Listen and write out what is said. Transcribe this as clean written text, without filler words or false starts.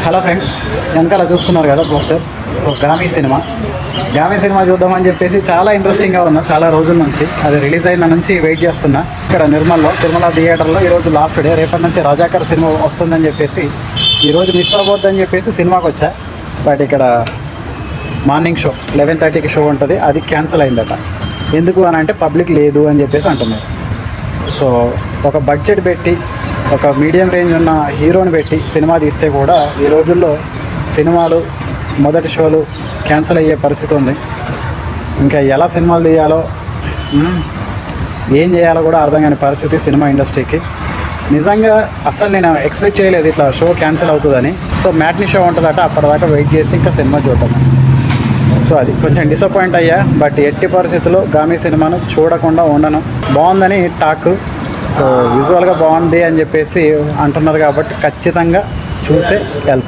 Hello friends, వెనకాల చూస్తున్నారు కదా పోస్టర్. సో గామి సినిమా చూద్దామని చెప్పేసి చాలా ఇంట్రెస్టింగ్గా ఉన్నా చాలా రోజుల నుంచి. అది రిలీజ్ అయిన నుంచి వెయిట్ చేస్తున్నా. ఇక్కడ తిరుమల థియేటర్లో ఈరోజు లాస్ట్ డే. రేపటి నుంచి రజాకర్ సినిమా వస్తుందని చెప్పేసి ఈరోజు మిస్ అవ్వద్దని చెప్పేసి సినిమాకి వచ్చా. బట్ ఇక్కడ మార్నింగ్ షో 11:30కి షో ఉంటుంది, అది క్యాన్సిల్ అయిందట. ఎందుకు అని అంటే పబ్లిక్ లేదు అని చెప్పేసి అంటున్నారు. సో ఒక బడ్జెట్ పెట్టి ఒక మీడియం రేంజ్ ఉన్న హీరోని పెట్టి సినిమా తీస్తే కూడా ఈ రోజుల్లో సినిమాలు మొదటి షోలు క్యాన్సిల్ అయ్యే పరిస్థితి ఉంది. ఇంకా ఎలా సినిమాలు తీయాలో ఏం చేయాలో కూడా అర్థం కాని పరిస్థితి సినిమా ఇండస్ట్రీకి. నిజంగా అస్సలు నేను ఎక్స్పెక్ట్ చేయలేదు ఇట్లా షో క్యాన్సిల్ అవుతుందని. సో మ్యాట్నీ షో ఉంటుందట, అప్పటిదాకా వెయిట్ చేసి ఇంకా సినిమా చూద్దాం. సో అది కొంచెం డిసప్పాయింట్ అయ్యా. బట్ ఎట్టి పరిస్థితుల్లో గామి సినిమాను చూడకుండా ఉండను. బాగుందని టాక్. సో విజువల్గా బాగుంది అని చెప్పేసి అంటున్నారు కాబట్టి ఖచ్చితంగా చూసే వెళ్తాను.